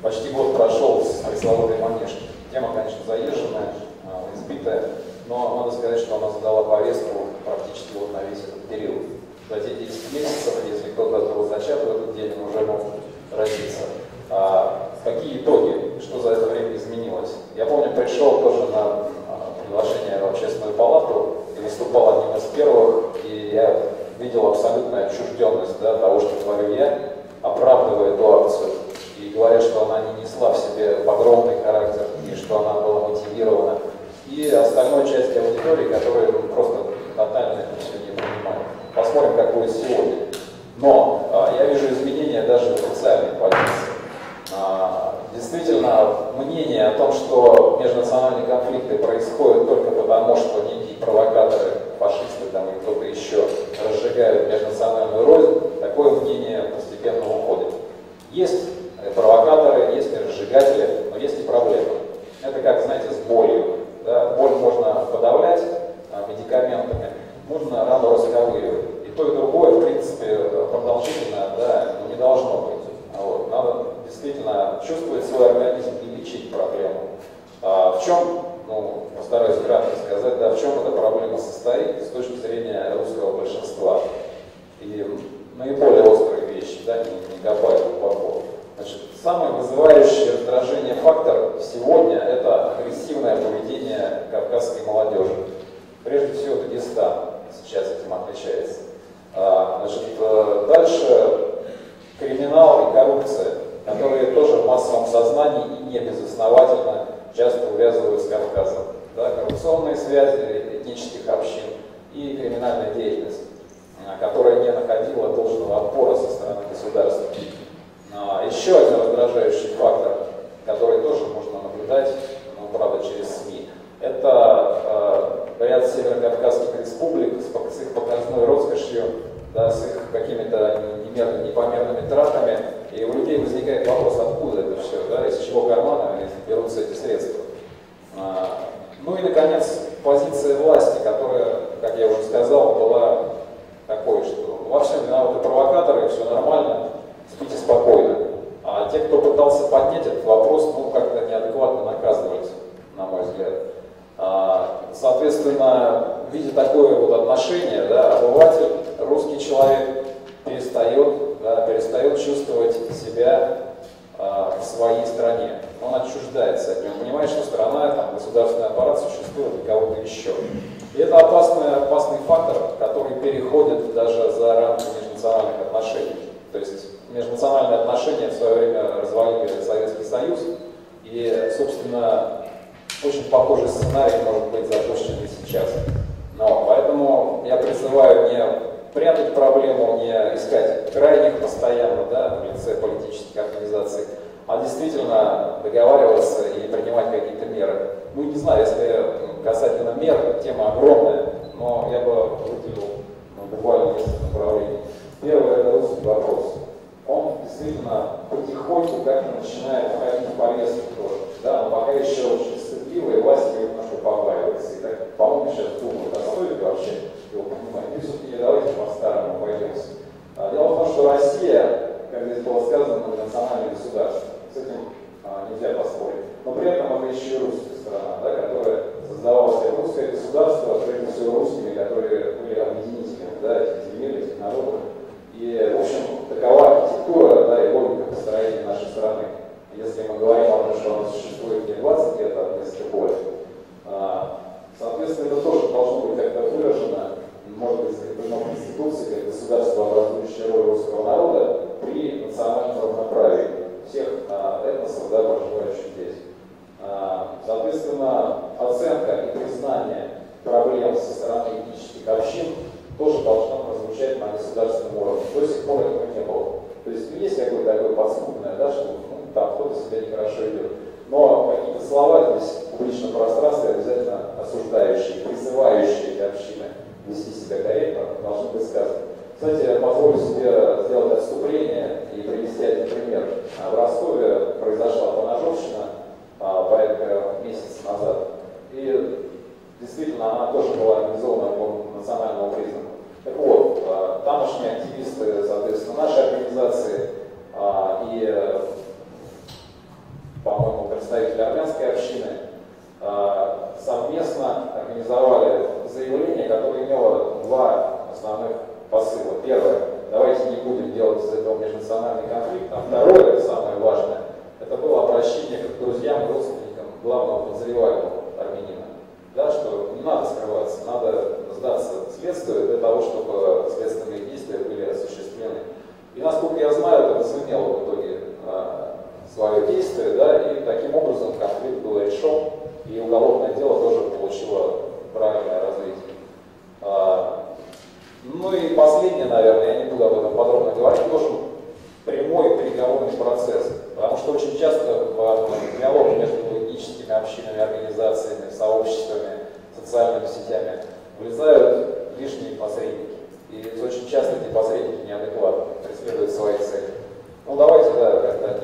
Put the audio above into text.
Почти год прошел с пресловутой манежки. Тема, конечно, заезженная, избитая, но надо сказать, что она задала повестку практически вот на весь этот период. За те 10 месяцев, если кто-то был зачат в этот день, он уже мог родиться. Какие итоги, что за это время изменилось? Я помню, пришел тоже на приглашение в общественную палату и выступал одним из первых, и я видел абсолютную отчужденность, да, того, что творю я, оправдывая эту акцию. И говорят, что она не несла в себе погромный характер, и что она была мотивирована. И остальной части аудитории, которые просто тотально это все не понимают. Посмотрим, как будет сегодня. Но я вижу изменения даже в официальной позиции. Действительно, мнение о том, что межнациональные конфликты происходят только потому, что некие провокаторы, фашисты там, и кто-то еще разжигают межнациональную рознь, такое мнение постепенно уходит. Есть провокаторы, есть и разжигатели, но есть и проблемы. Это как, знаете, с болью. Да? Боль можно подавлять медикаментами, можно рану расковыривать. И то, и другое, в принципе, продолжительно, да, не должно быть. Вот. Надо действительно чувствовать свой организм и лечить проблему. В чем, постараюсь кратко сказать, да, в чем эта проблема состоит с точки зрения русского большинства. И наиболее острые вещи, да, не копая глубоко. Значит, самый вызывающий раздражение фактор сегодня – это агрессивное поведение кавказской молодежи. Прежде всего, Дагестан сейчас этим отличается. Значит, дальше криминал и коррупция, которые тоже в массовом сознании и не безосновательно часто увязывают с Кавказом. Да, коррупционные связи этнических общин и криминальная деятельность, которая не находила должного отпора со стороны государства. Еще один раздражающий фактор, который тоже можно наблюдать, правда, через СМИ, это ряд северокавказских республик с их показной роскошью, да, с их какими-то непомерными тратами, и у людей возникает вопрос, откуда это все, да, из чего кармана берутся эти средства. Ну и, наконец, позиция власти, которая, как я уже сказал, была такой, что во всем виноваты провокаторы, все нормально, спите спокойно. А те, кто пытался поднять этот вопрос, как-то неадекватно наказывались, на мой взгляд. Соответственно, видя такое вот отношение, да, обыватель, русский человек перестает чувствовать себя в своей стране. Он отчуждается от него, понимает, что страна, там, государственный аппарат существует для кого-то еще. И это опасный фактор, который переходит даже за рамки межнациональных отношений. То есть межнациональные отношения в свое время развалили Советский Союз, и, собственно, очень похожий сценарий может быть запущен и сейчас. Поэтому я призываю не прятать проблему, не искать крайних постоянно, да, в лице политических организаций, а действительно договариваться и принимать какие-то меры. Не знаю, если касательно мер, тема огромная, но я бы выделил буквально несколько направлений. Первое – это русский вопрос. Он действительно потихоньку как-то начинает входить в повестку тоже. Да, но пока еще очень стыдливо, и власть его немножко побаивается. И так, по-моему, сейчас думают, а стоит вообще его понимать. И все-таки не давайте по-старому пойдемся. Дело в том, что Россия, как здесь было сказано, национальное государство. С этим нельзя поспорить. Но при этом это еще и русская страна, да, которая создавалась как русское государство, прежде всего русскими, которые были объединителями, да, этих земель, этих народов. И, в общем, такова архитектура, да, и логика построения нашей страны. Если мы говорим о том, что она существует не 20 лет, а несколько больше, соответственно, это тоже должно быть как-то выражено, может быть, закреплено в Конституции, как государство, образующее роль русского народа при национальном равноправии всех этносов, да, проживающих здесь. Соответственно, оценка и признание проблем со стороны этнических общин тоже должно прозвучать на государственном уровне. До сих пор этого не было. То есть есть какое-то такое подспудное, да, что там кто-то себя нехорошо ведет. Но какие-то слова здесь в публичном пространстве обязательно осуждающие, призывающие эти общины вести себя корректно, должны быть сказаны. Кстати, я позволю себе сделать отступление и привести один пример. В Ростове произошла поножовщина порядка месяца назад. И действительно, она тоже была организована по национальному признаку. Так вот, тамошние активисты, соответственно, нашей организации и представители армянской общины совместно организовали заявление, которое имело два основных посыла. Первое, давайте не будем делать из этого межнациональный конфликт. А второе, самое важное, это было обращение к друзьям и родственникам главного подозреваемого армянина. Да, что не надо скрываться, надо сдаться следствию для того, чтобы следственные действия были осуществлены. И насколько я знаю, это возымело в итоге свое действие, да, и таким образом конфликт был решен, и уголовное дело тоже получило правильное развитие. Ну и последнее, наверное, я не буду об этом подробно говорить, тоже прямой переговорный процесс. Потому что очень часто в диалоге между этническими общинами, организациями, сообществами, социальными сетями влезают лишние посредники. И очень часто эти посредники неадекватны, преследуют свои цели. Ну давайте, да, как-то